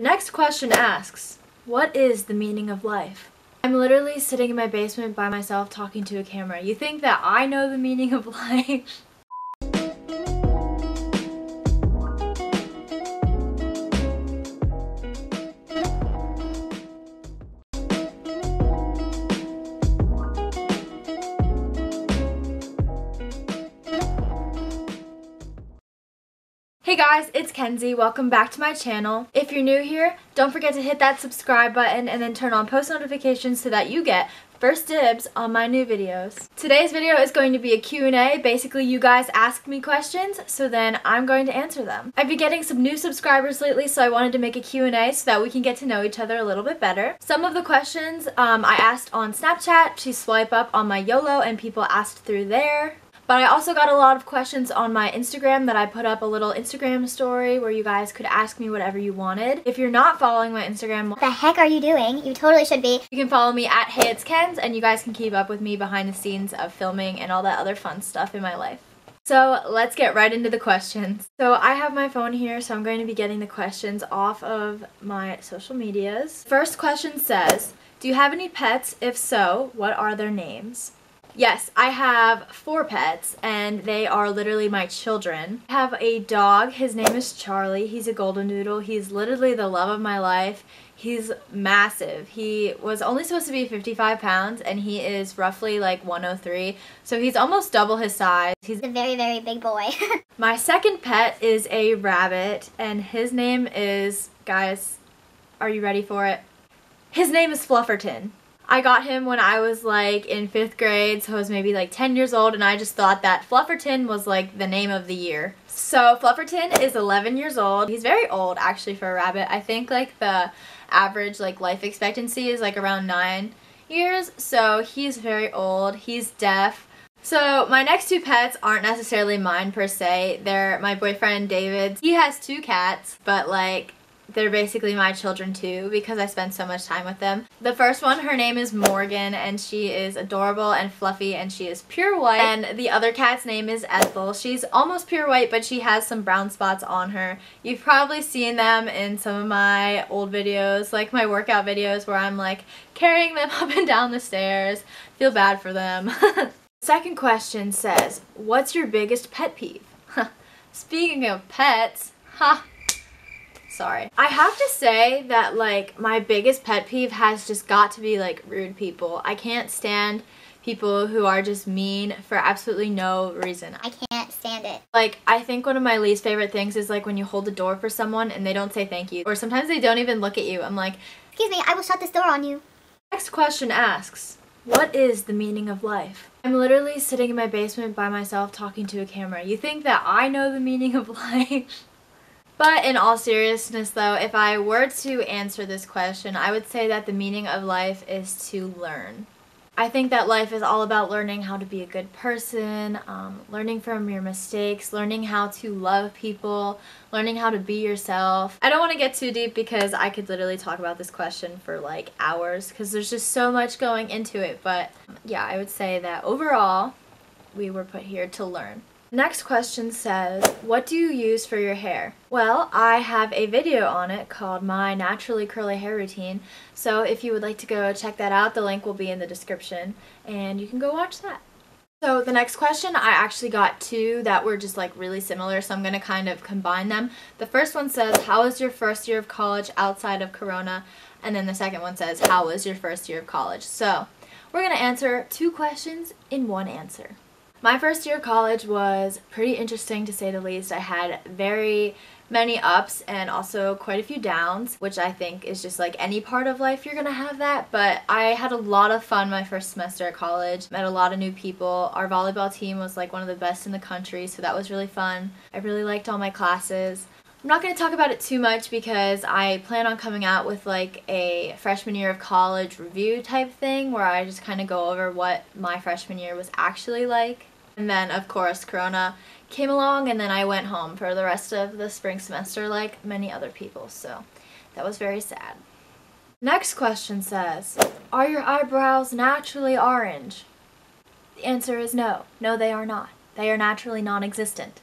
The next question asks, what is the meaning of life? I'm literally sitting in my basement by myself talking to a camera. You think that I know the meaning of life? Hey guys, it's Kenzie. Welcome back to my channel. If you're new here, don't forget to hit that subscribe button and then turn on post notifications so that you get first dibs on my new videos. Today's video is going to be a Q&A. Basically, you guys ask me questions, so then I'm going to answer them. I've been getting some new subscribers lately, so I wanted to make a Q&A so that we can get to know each other a little bit better. Some of the questions I asked on Snapchat to swipe up on my YOLO, and people asked through there. But I also got a lot of questions on my Instagram that I put up a little Instagram story where you guys could ask me whatever you wanted. If you're not following my Instagram, what the heck are you doing? You totally should be. You can follow me at HeyIt'sKens, and you guys can keep up with me behind the scenes of filming and all that other fun stuff in my life. So let's get right into the questions. So I have my phone here, so I'm going to be getting the questions off of my social medias. First question says, do you have any pets? If so, what are their names? Yes, I have 4 pets, and they are literally my children. I have a dog. His name is Charlie. He's a golden doodle. He's literally the love of my life. He's massive. He was only supposed to be 55 pounds, and he is roughly like 103, so he's almost double his size. He's a very, very big boy. My second pet is a rabbit, and his name is, guys, are you ready for it? His name is Flufferton. I got him when I was like in 5th grade, so I was maybe like 10 years old, and I just thought that Flufferton was like the name of the year. So Flufferton is 11 years old. He's very old actually for a rabbit. I think like the average like life expectancy is like around 9 years, so he's very old. He's deaf. So my next 2 pets aren't necessarily mine per se. They're my boyfriend David's. He has 2 cats, but like they're basically my children too because I spend so much time with them. The first one, her name is Morgan, and she is adorable and fluffy, and she is pure white. And the other cat's name is Ethel. She's almost pure white, but she has some brown spots on her. You've probably seen them in some of my old videos, like my workout videos where I'm like carrying them up and down the stairs. Feel bad for them. Second question says, what's your biggest pet peeve? Speaking of pets, sorry. I have to say that like my biggest pet peeve has just got to be like rude people. I can't stand people who are just mean for absolutely no reason. I can't stand it. Like, I think one of my least favorite things is like when you hold the door for someone and they don't say thank you, or sometimes they don't even look at you. I'm like, excuse me, I will shut this door on you. Next question asks, what is the meaning of life? I'm literally sitting in my basement by myself talking to a camera. You think that I know the meaning of life? But in all seriousness though, if I were to answer this question, I would say that the meaning of life is to learn. I think that life is all about learning how to be a good person, learning from your mistakes, learning how to love people, learning how to be yourself. I don't want to get too deep because I could literally talk about this question for like hours because there's just so much going into it. But yeah, I would say that overall, we were put here to learn. Next question says, what do you use for your hair? Well, I have a video on it called My Naturally Curly Hair Routine, so if you would like to go check that out, the link will be in the description, and you can go watch that. So the next question, I actually got 2 that were just like really similar, so I'm going to kind of combine them. The first one says, how was your first year of college outside of Corona? And then the second one says, how was your first year of college? So we're going to answer 2 questions in one answer. My first year of college was pretty interesting to say the least. I had very many ups and also quite a few downs, which I think is just like any part of life you're gonna have that, but I had a lot of fun my first semester at college, met a lot of new people. Our volleyball team was like one of the best in the country, so that was really fun. I really liked all my classes. I'm not going to talk about it too much because I plan on coming out with like a freshman year of college review type thing where I just kind of go over what my freshman year was actually like. And then, of course, Corona came along, and then I went home for the rest of the spring semester like many other people, so that was very sad. Next question says, are your eyebrows naturally orange? The answer is no. No, they are not. They are naturally non-existent.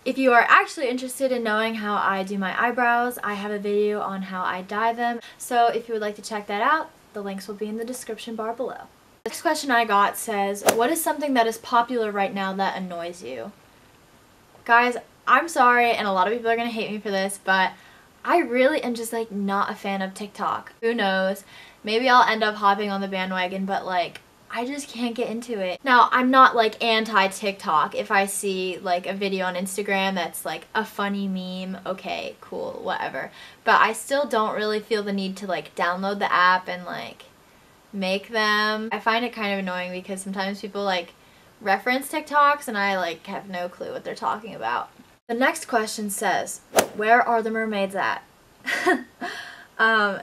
If you are actually interested in knowing how I do my eyebrows, I have a video on how I dye them. So if you would like to check that out, the links will be in the description bar below. The next question I got says, what is something that is popular right now that annoys you? Guys, I'm sorry, and a lot of people are going to hate me for this, but I really am just like not a fan of TikTok. Who knows? Maybe I'll end up hopping on the bandwagon, but like I just can't get into it. Now, I'm not like anti-TikTok. If I see like a video on Instagram that's like a funny meme, okay, cool, whatever. But I still don't really feel the need to like download the app and like make them. I find it kind of annoying because sometimes people like reference TikToks and I like have no clue what they're talking about. The next question says, where are the mermaids at?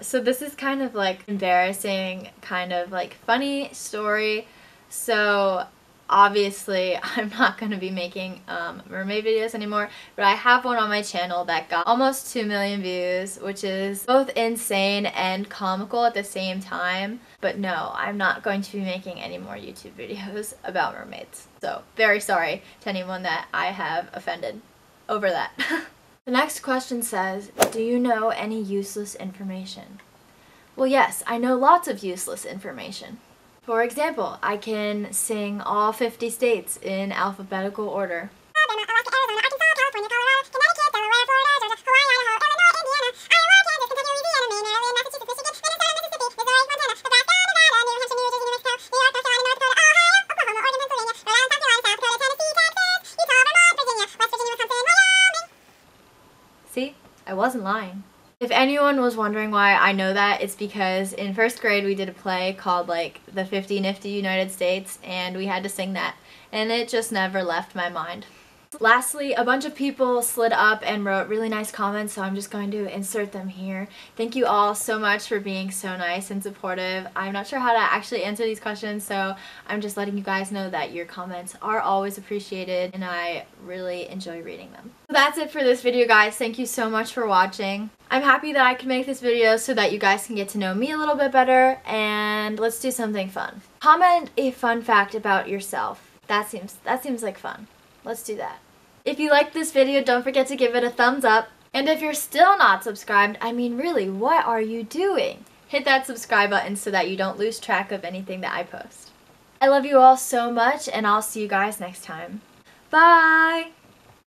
So this is kind of like embarrassing, kind of like funny story. So obviously I'm not going to be making mermaid videos anymore, but I have one on my channel that got almost 2 million views, which is both insane and comical at the same time. But no, I'm not going to be making any more YouTube videos about mermaids. So very sorry to anyone that I have offended over that. The next question says, do you know any useless information? Well, yes, I know lots of useless information. For example, I can sing all 50 states in alphabetical order. See? I wasn't lying. If anyone was wondering why I know that, it's because in first grade we did a play called like the 50 Nifty United States and we had to sing that and it just never left my mind. Lastly, a bunch of people slid up and wrote really nice comments, so I'm just going to insert them here. Thank you all so much for being so nice and supportive. I'm not sure how to actually answer these questions, so I'm just letting you guys know that your comments are always appreciated and I really enjoy reading them. So that's it for this video, guys. Thank you so much for watching. I'm happy that I could make this video so that you guys can get to know me a little bit better, and let's do something fun. Comment a fun fact about yourself. That seems like fun. Let's do that. If you liked this video, don't forget to give it a thumbs up. And if you're still not subscribed, I mean really, what are you doing? Hit that subscribe button so that you don't lose track of anything that I post. I love you all so much, and I'll see you guys next time. Bye!